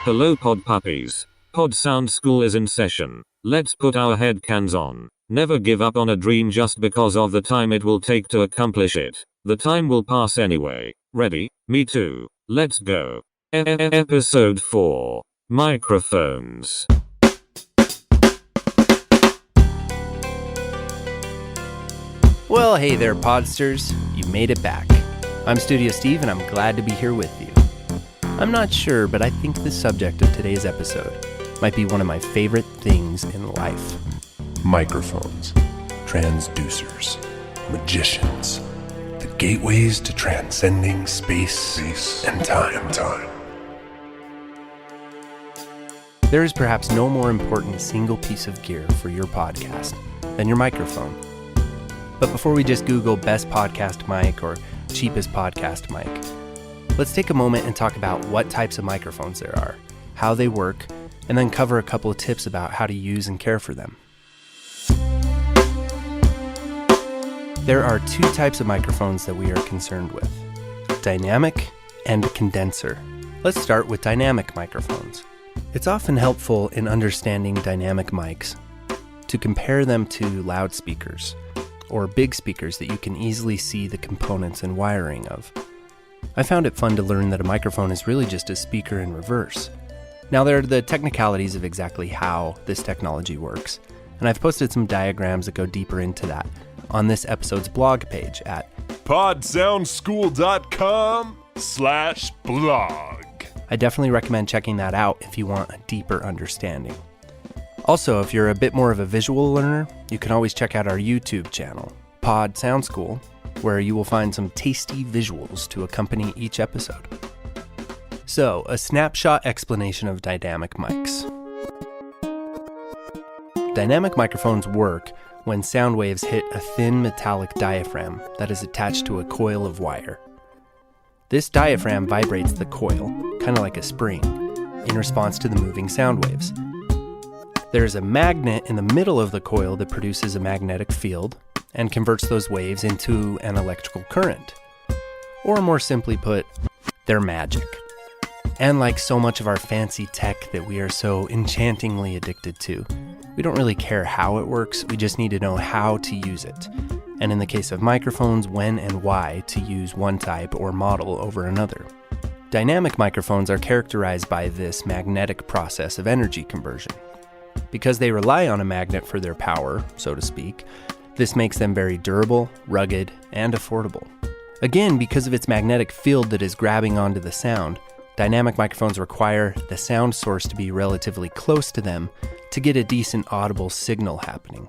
Hello pod puppies. Pod Sound School is in session. Let's put our head cans on. Never give up on a dream just because of the time it will take to accomplish it. The time will pass anyway. Ready? Me too. Let's go. Episode 4. Microphones. Well, hey there, Podsters. You made it back. I'm Studio Steve, and I'm glad to be here with you. I'm not sure, but I think the subject of today's episode might be one of my favorite things in life. Microphones, transducers, magicians, the gateways to transcending space and time. There is perhaps no more important single piece of gear for your podcast than your microphone. But before we just Google best podcast mic or cheapest podcast mic, let's take a moment and talk about what types of microphones there are, how they work, and then cover a couple of tips about how to use and care for them. There are two types of microphones that we are concerned with: dynamic and condenser. Let's start with dynamic microphones. It's often helpful in understanding dynamic mics to compare them to loudspeakers or big speakers that you can easily see the components and wiring of. I found it fun to learn that a microphone is really just a speaker in reverse. Now, there are the technicalities of exactly how this technology works, and I've posted some diagrams that go deeper into that on this episode's blog page at podsoundschool.com/blog. I definitely recommend checking that out if you want a deeper understanding. Also, if you're a bit more of a visual learner, you can always check out our YouTube channel, Pod Sound School, where you will find some tasty visuals to accompany each episode. So, a snapshot explanation of dynamic mics. Dynamic microphones work when sound waves hit a thin metallic diaphragm that is attached to a coil of wire. This diaphragm vibrates the coil, kind of like a spring, in response to the moving sound waves. There's a magnet in the middle of the coil that produces a magnetic field and converts those waves into an electrical current. Or more simply put, they're magic. And like so much of our fancy tech that we are so enchantingly addicted to, we don't really care how it works, we just need to know how to use it. And in the case of microphones, when and why to use one type or model over another. Dynamic microphones are characterized by this magnetic process of energy conversion. Because they rely on a magnet for their power, so to speak, this makes them very durable, rugged, and affordable. Again, because of its magnetic field that is grabbing onto the sound, dynamic microphones require the sound source to be relatively close to them to get a decent audible signal happening.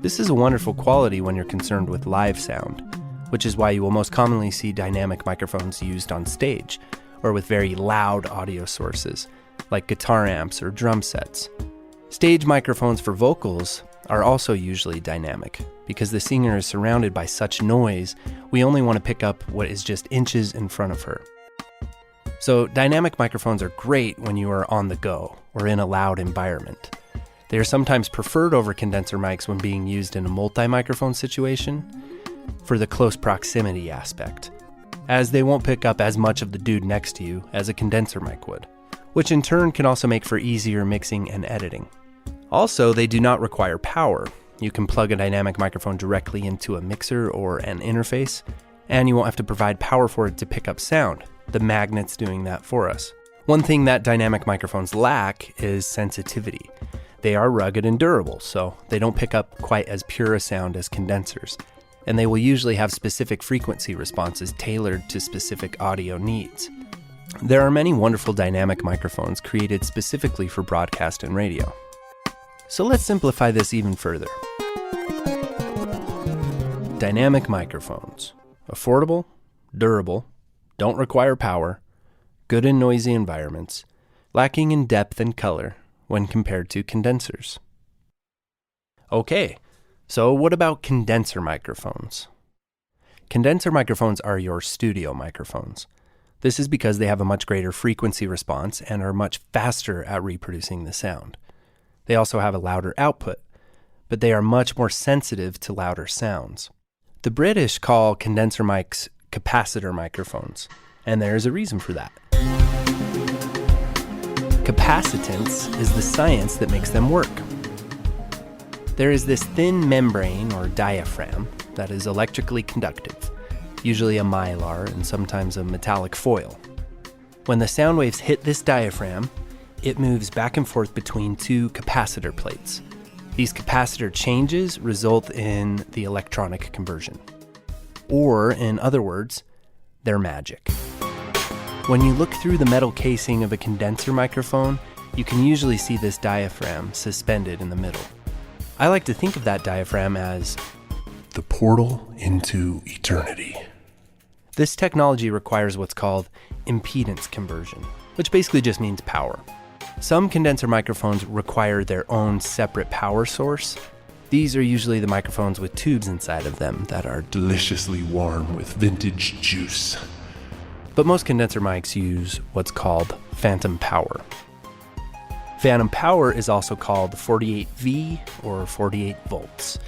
This is a wonderful quality when you're concerned with live sound, which is why you will most commonly see dynamic microphones used on stage, or with very loud audio sources, like guitar amps or drum sets. Stage microphones for vocals are also usually dynamic. Because the singer is surrounded by such noise, we only want to pick up what is just inches in front of her. So dynamic microphones are great when you are on the go or in a loud environment. They are sometimes preferred over condenser mics when being used in a multi-microphone situation for the close proximity aspect, as they won't pick up as much of the dude next to you as a condenser mic would, which in turn can also make for easier mixing and editing. Also, they do not require power. You can plug a dynamic microphone directly into a mixer or an interface, and you won't have to provide power for it to pick up sound. The magnet's doing that for us. One thing that dynamic microphones lack is sensitivity. They are rugged and durable, so they don't pick up quite as pure a sound as condensers, and they will usually have specific frequency responses tailored to specific audio needs. There are many wonderful dynamic microphones created specifically for broadcast and radio. So let's simplify this even further. Dynamic microphones. Affordable, durable, don't require power, good in noisy environments, lacking in depth and color when compared to condensers. Okay, so what about condenser microphones? Condenser microphones are your studio microphones. This is because they have a much greater frequency response and are much faster at reproducing the sound. They also have a louder output, but they are much more sensitive to louder sounds. The British call condenser mics capacitor microphones, and there is a reason for that. Capacitance is the science that makes them work. There is this thin membrane or diaphragm that is electrically conductive, usually a mylar and sometimes a metallic foil. When the sound waves hit this diaphragm, it moves back and forth between two capacitor plates. These capacitor changes result in the electronic conversion. Or, in other words, they're magic. When you look through the metal casing of a condenser microphone, you can usually see this diaphragm suspended in the middle. I like to think of that diaphragm as the portal into eternity. This technology requires what's called impedance conversion, which basically just means power. Some condenser microphones require their own separate power source. These are usually the microphones with tubes inside of them that are Deliciously warm with vintage juice. But most condenser mics use what's called phantom power. Phantom power is also called 48V or 48 volts.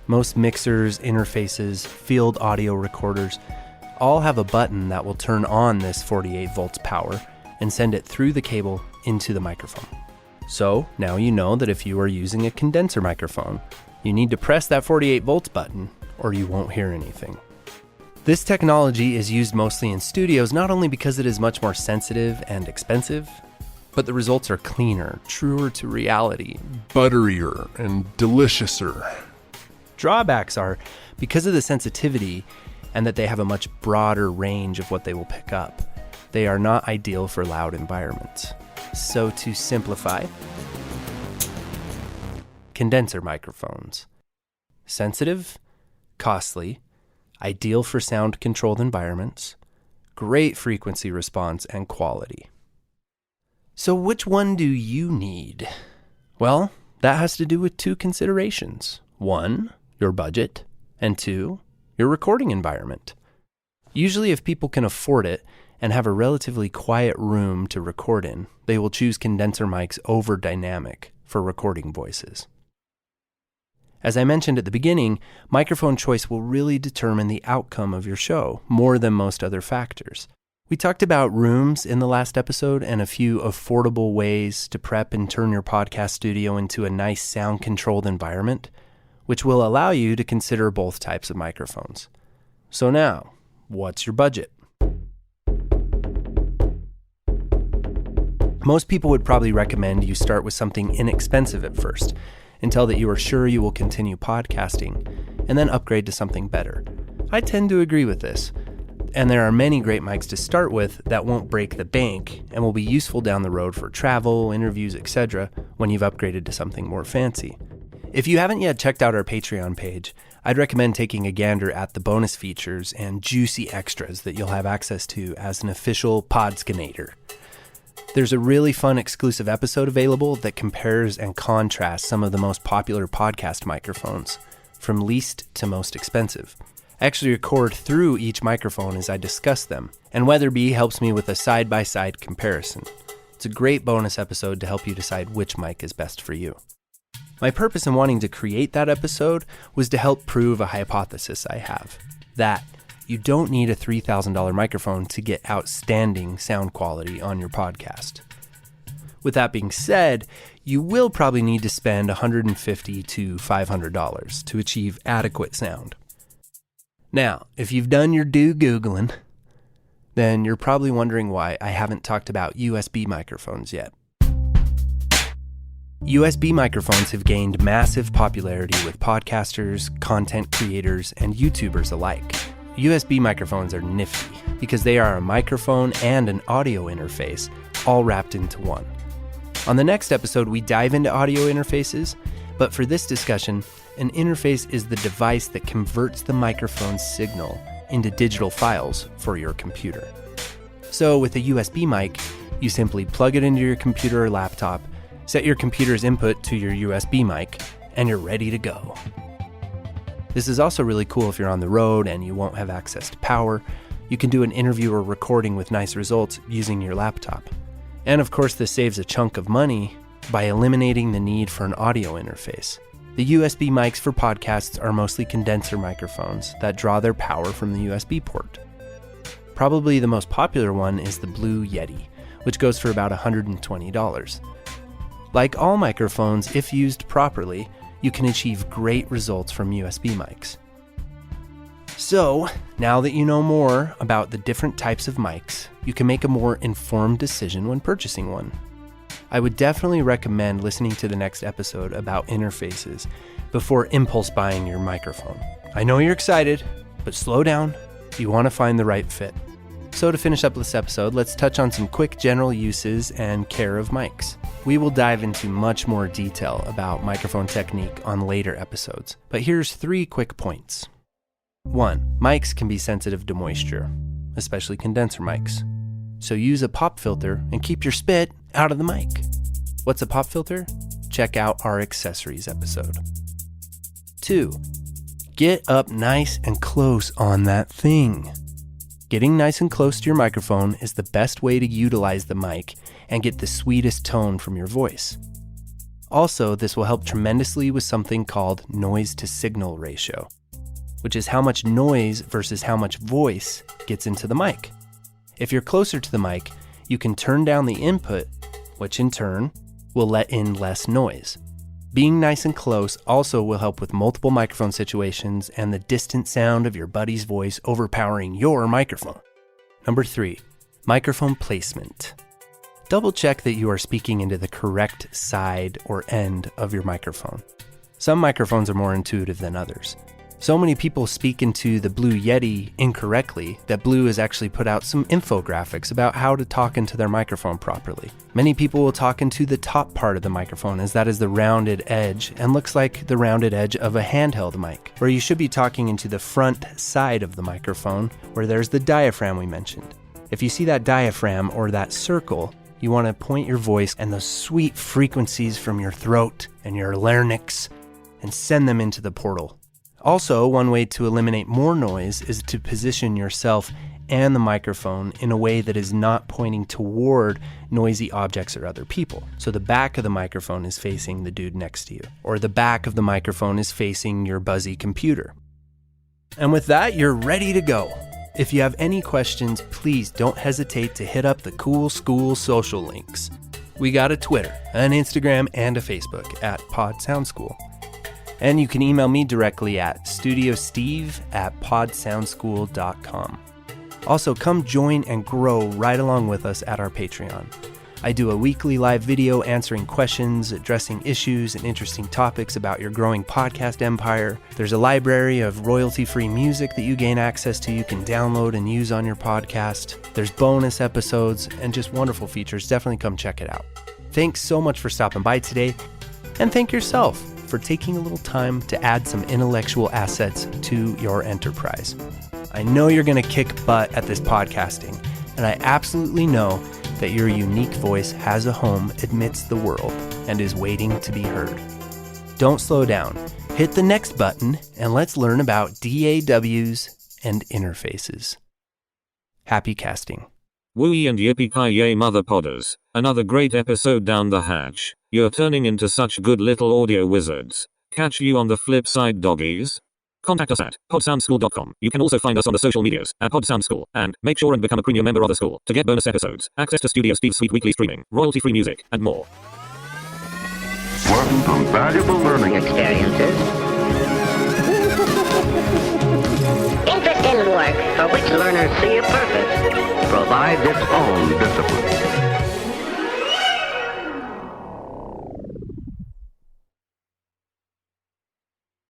Most mixers, interfaces, field audio recorders all have a button that will turn on this 48 volts power and send it through the cable into the microphone. So now you know that if you are using a condenser microphone, you need to press that 48 volts button or you won't hear anything. This technology is used mostly in studios not only because it is much more sensitive and expensive, but the results are cleaner, truer to reality, Butterier and deliciouser. Drawbacks are because of the sensitivity and that they have a much broader range of what they will pick up. They are not ideal for loud environments. So to simplify, condenser microphones. Sensitive, costly, ideal for sound-controlled environments, great frequency response and quality. So which one do you need? Well, that has to do with two considerations. One, your budget, and two, your recording environment. Usually if people can afford it and have a relatively quiet room to record in, they will choose condenser mics over dynamic for recording voices. As I mentioned at the beginning, microphone choice will really determine the outcome of your show more than most other factors. We talked about rooms in the last episode and a few affordable ways to prep and turn your podcast studio into a nice sound-controlled environment, which will allow you to consider both types of microphones. So now, what's your budget? Most people would probably recommend you start with something inexpensive at first, until that you are sure you will continue podcasting, and then upgrade to something better. I tend to agree with this, and there are many great mics to start with that won't break the bank and will be useful down the road for travel, interviews, etc. when you've upgraded to something more fancy. If you haven't yet checked out our Patreon page, I'd recommend taking a gander at the bonus features and juicy extras that you'll have access to as an official Podskinator. There's a really fun exclusive episode available that compares and contrasts some of the most popular podcast microphones, from least to most expensive. I actually record through each microphone as I discuss them, and Weatherby helps me with a side-by-side comparison. It's a great bonus episode to help you decide which mic is best for you. My purpose in wanting to create that episode was to help prove a hypothesis I have, that you don't need a $3,000 microphone to get outstanding sound quality on your podcast. With that being said, you will probably need to spend $150 to $500 to achieve adequate sound. Now, if you've done your due Googling, then you're probably wondering why I haven't talked about USB microphones yet. USB microphones have gained massive popularity with podcasters, content creators, and YouTubers alike. USB microphones are nifty because they are a microphone and an audio interface all wrapped into one. On the next episode, we dive into audio interfaces, but for this discussion, an interface is the device that converts the microphone's signal into digital files for your computer. So with a USB mic, you simply plug it into your computer or laptop, set your computer's input to your USB mic, and you're ready to go. This is also really cool if you're on the road and you won't have access to power. You can do an interview or recording with nice results using your laptop. And of course, this saves a chunk of money by eliminating the need for an audio interface. The USB mics for podcasts are mostly condenser microphones that draw their power from the USB port. Probably the most popular one is the Blue Yeti, which goes for about $120. Like all microphones, if used properly, you can achieve great results from USB mics. So, now that you know more about the different types of mics, you can make a more informed decision when purchasing one. I would definitely recommend listening to the next episode about interfaces before impulse buying your microphone. I know you're excited, but slow down. You want to find the right fit. So to finish up this episode, let's touch on some quick general uses and care of mics. We will dive into much more detail about microphone technique on later episodes, but here's 3 quick points. 1. Mics can be sensitive to moisture, especially condenser mics. So use a pop filter and keep your spit out of the mic. What's a pop filter? Check out our accessories episode. 2. Get up nice and close on that thing. Getting nice and close to your microphone is the best way to utilize the mic and get the sweetest tone from your voice. Also, this will help tremendously with something called noise-to-signal ratio, which is how much noise versus how much voice gets into the mic. If you're closer to the mic, you can turn down the input, which in turn will let in less noise. Being nice and close also will help with multiple microphone situations and the distant sound of your buddy's voice overpowering your microphone. Number 3, microphone placement. Double check that you are speaking into the correct side or end of your microphone. Some microphones are more intuitive than others. So many people speak into the Blue Yeti incorrectly that Blue has actually put out some infographics about how to talk into their microphone properly. Many people will talk into the top part of the microphone, as that is the rounded edge and looks like the rounded edge of a handheld mic, where you should be talking into the front side of the microphone where there's the diaphragm we mentioned. If you see that diaphragm or that circle, you want to point your voice and those sweet frequencies from your throat and your larynx and send them into the portal. Also, one way to eliminate more noise is to position yourself and the microphone in a way that is not pointing toward noisy objects or other people. So the back of the microphone is facing the dude next to you, or the back of the microphone is facing your buzzy computer. And with that, you're ready to go. If you have any questions, please don't hesitate to hit up the Cool School social links. We got a Twitter, an Instagram, and a Facebook at Pod Sound School. And you can email me directly at studiosteve@podsoundschool.com. Also, come join and grow right along with us at our Patreon. I do a weekly live video answering questions, addressing issues and interesting topics about your growing podcast empire. There's a library of royalty-free music that you gain access to, you can download and use on your podcast. There's bonus episodes and just wonderful features. Definitely come check it out. Thanks so much for stopping by today, and thank yourself for taking a little time to add some intellectual assets to your enterprise. I know you're going to kick butt at this podcasting, and I absolutely know that your unique voice has a home amidst the world and is waiting to be heard. Don't slow down. Hit the next button, and let's learn about DAWs and interfaces. Happy casting. Wooey and yippee-ki-yay mother podders. Another great episode down the hatch. You're turning into such good little audio wizards. Catch you on the flip side, doggies. Contact us at podsoundschool.com. You can also find us on the social medias at podsoundschool, and make sure and become a premium member of the school to get bonus episodes, access to Studio Steve's sweet weekly streaming, royalty-free music, and more. One from valuable learning experiences. Interest in work for which learners see a purpose provides its own discipline.